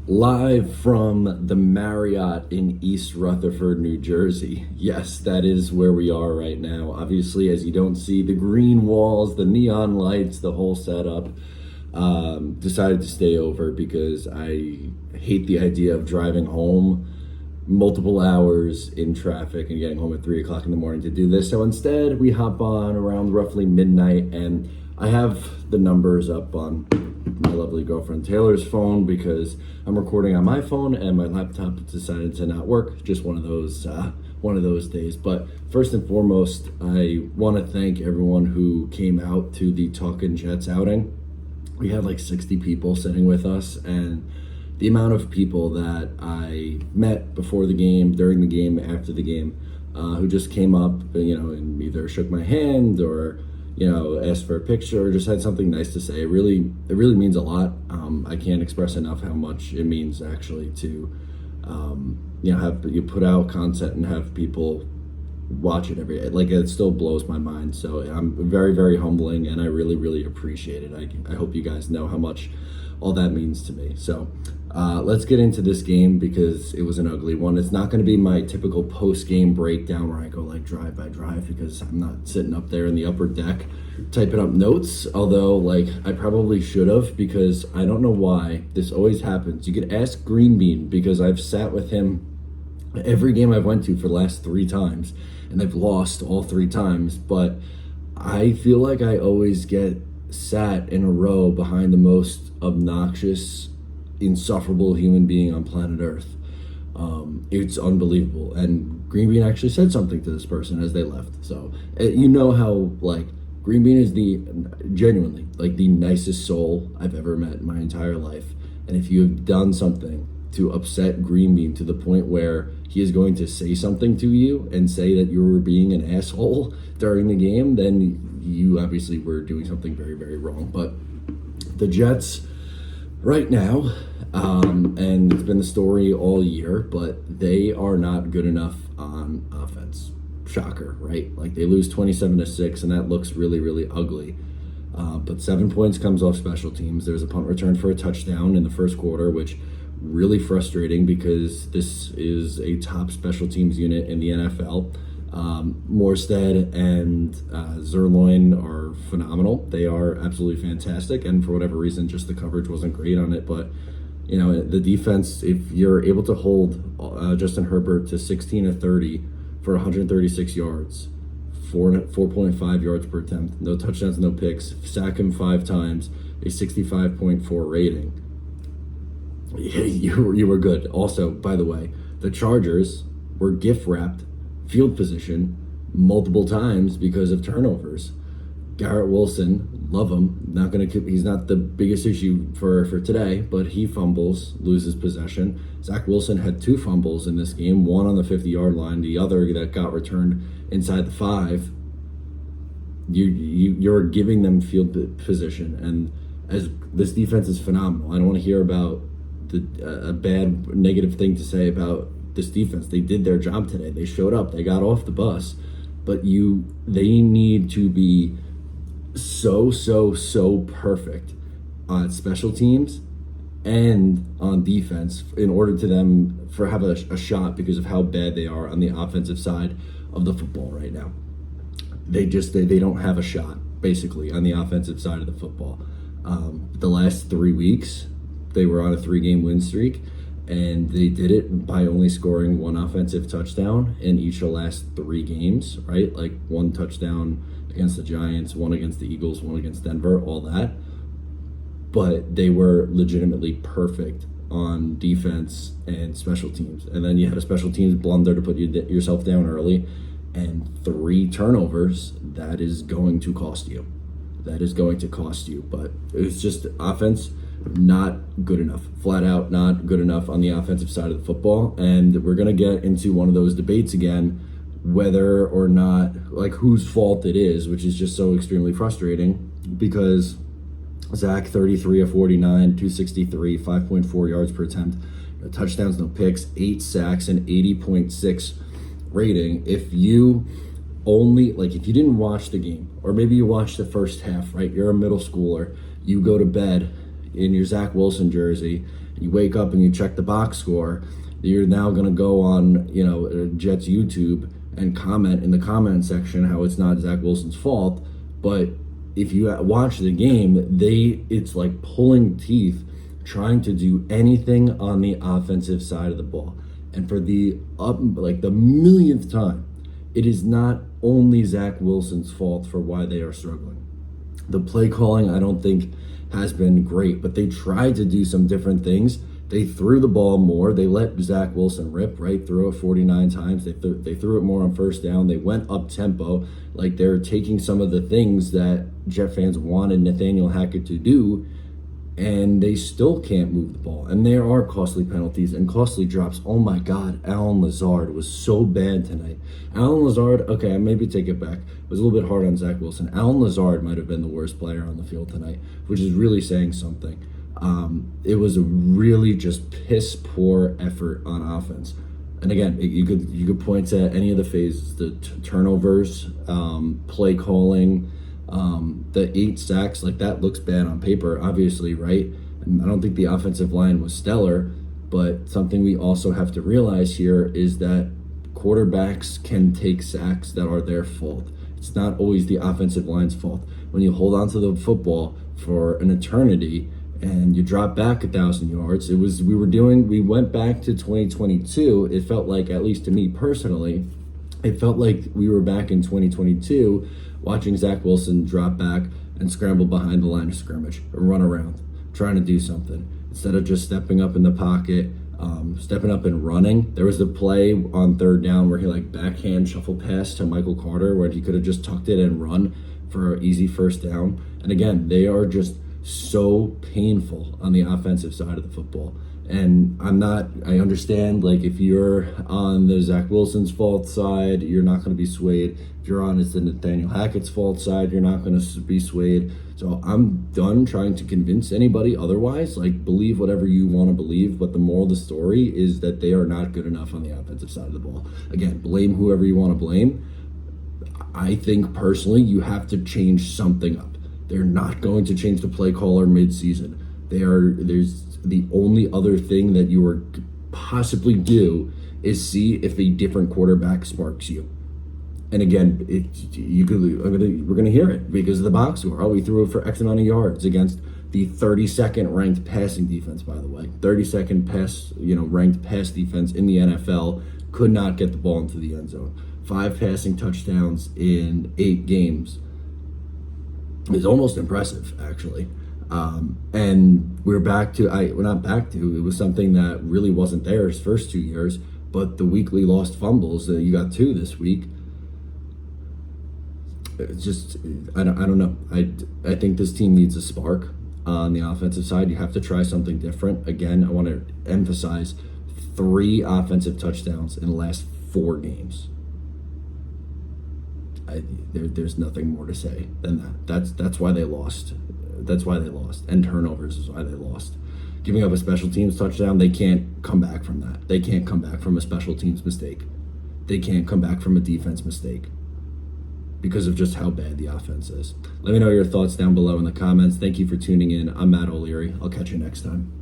Live from the Marriott in East Rutherford, New Jersey. Yes, that is where we are right now. Obviously, as you don't see the green walls, the neon lights, the whole setup, decided to stay over because I hate the idea of driving home multiple hours in traffic and getting home at 3 o'clock in the morning to do this. So instead, we hop on around roughly midnight, and I have the numbers up on my lovely girlfriend Taylor's phone because I'm recording on my phone and my laptop decided to not work. Just one of those days. But first and foremost, I want to thank everyone who came out to the Talkin' Jets outing. We had like 60 people sitting with us, and the amount of people that I met before the game, during the game, after the game, who just came up, and either shook my hand or asked for a picture or just had something nice to say. It really means a lot. I can't express enough how much it means actually to, have you put out content and have people watch it every day. Like, it still blows my mind. So I'm very, very humbling, and I really, really appreciate it. I hope you guys know how much all that means to me. So let's get into this game because it was an ugly one. It's not going to be my typical post-game breakdown where I go like drive by drive because I'm not sitting up there in the upper deck typing up notes, although like I probably should have, because I don't know why this always happens. You could ask Green Bean, because I've sat with him every game I've went to for the last 3 times, and I've lost all 3 times, but I feel like I always get sat in a row behind the most obnoxious, insufferable human being on planet Earth. It's unbelievable. And Green Bean actually said something to this person as they left. So how like Green Bean is genuinely like the nicest soul I've ever met in my entire life. And if you have done something to upset Green Bean to the point where he is going to say something to you and say that you were being an asshole during the game, then you obviously were doing something very, very wrong. But the Jets right now, and it's been the story all year, but they are not good enough on offense. Shocker, right? Like, they lose 27-6, and that looks really, really ugly. But 7 points comes off special teams. There's a punt return for a touchdown in the first quarter, which really frustrating because this is a top special teams unit in the NFL. Morstead and Zerloin are phenomenal. They are absolutely fantastic, and for whatever reason, just the coverage wasn't great on it. But the defense, if you're able to hold Justin Herbert to 16 of 30 for 136 yards, 4.5 yards per attempt, no touchdowns, no picks, sack him 5 times, a 65.4 rating. You were good. Also, by the way, the Chargers were gift wrapped field position multiple times because of turnovers. Garrett Wilson, love him. He's not the biggest issue for today, but he fumbles, loses possession. Zach Wilson had 2 fumbles in this game, one on the 50-yard line, the other that got returned inside the 5. You're giving them field position, and as this defense is phenomenal. I don't want to hear about a bad negative thing to say about this defense. They did their job today. They showed up. They got off the bus. But they need to be so perfect on special teams and on defense in order to them for have a shot, because of how bad they are on the offensive side of the football right now. They don't have a shot basically on the offensive side of the football. The last 3 weeks they were on a 3-game win streak, and they did it by only scoring 1 offensive touchdown in each of the last 3 games, right? Like 1 touchdown against the Giants, 1 against the Eagles, 1 against Denver, all that. But they were legitimately perfect on defense and special teams. And then you had a special teams blunder to put yourself down early, and 3 turnovers. That is going to cost you. But it's just offense, not good enough. Flat out not good enough on the offensive side of the football. And we're going to get into one of those debates again, whether or not, like, whose fault it is, which is just so extremely frustrating because Zach, 33 of 49, 263, 5.4 yards per attempt, no touchdowns, no picks, 8 sacks, and 80.6 rating. If you didn't watch the game, or maybe you watched the first half, right? You're a middle schooler, you go to bed in your Zach Wilson jersey, You wake up and you check the box score. You're now going to go on, Jets YouTube and comment in the comment section how it's not Zach Wilson's fault. But if you watch the game, it's like pulling teeth trying to do anything on the offensive side of the ball. And for the millionth time, it is not only Zach Wilson's fault for why they are struggling. The play calling, I don't think, has been great, but they tried to do some different things. They threw the ball more. They let Zach Wilson rip, right? Threw it 49 times. They threw it more on first down. They went up tempo. Like, they're taking some of the things that Jet fans wanted Nathaniel Hackett to do, and they still can't move the ball. And there are costly penalties and costly drops. Oh my God, Allen Lazard was so bad tonight. Allen Lazard, okay, I maybe take it back. It was a little bit hard on Zach Wilson. Allen Lazard might have been the worst player on the field tonight, which is really saying something. It was a really just piss poor effort on offense. And again, you could point to any of the phases, the turnovers, play calling, the 8 sacks. Like, that looks bad on paper, obviously, right? And I don't think the offensive line was stellar, but something we also have to realize here is that quarterbacks can take sacks that are their fault. It's not always the offensive line's fault. When you hold on to the football for an eternity and you drop back 1,000 yards, we went back to 2022. It felt like, at least to me personally, it felt like we were back in 2022 watching Zach Wilson drop back and scramble behind the line of scrimmage and run around, trying to do something instead of just stepping up in the pocket, stepping up and running. There was the play on third down where he backhand shuffle pass to Michael Carter where he could have just tucked it and run for an easy first down. And again, they are just so painful on the offensive side of the football. And I understand, if you're on the Zach Wilson's fault side, you're not going to be swayed. If you're on the Nathaniel Hackett's fault side, you're not going to be swayed. So I'm done trying to convince anybody otherwise. Believe whatever you want to believe, but the moral of the story is that they are not good enough on the offensive side of the ball. Again, blame whoever you want to blame. I think personally you have to change something up. They're not going to change the play caller mid-season. There's the only other thing that you are possibly do is see if a different quarterback sparks you. And again, we're gonna hear it because of the box score. We threw it for X amount of yards against the 32nd ranked passing defense, by the way. 32nd ranked pass defense in the NFL, could not get the ball into the end zone. 5 passing touchdowns in 8 games is almost impressive, actually. And we're not back to, it was something that really wasn't there his first 2 years, but the weekly lost fumbles, you got 2 this week. It's just, I don't know. I think this team needs a spark on the offensive side. You have to try something different. Again, I want to emphasize 3 offensive touchdowns in the last 4 games. There's nothing more to say than that. That's why they lost. That's why they lost. And turnovers is why they lost. Giving up a special teams touchdown, they can't come back from that. They can't come back from a special teams mistake. They can't come back from a defense mistake because of just how bad the offense is. Let me know your thoughts down below in the comments. Thank you for tuning in. I'm Matt O'Leary. I'll catch you next time.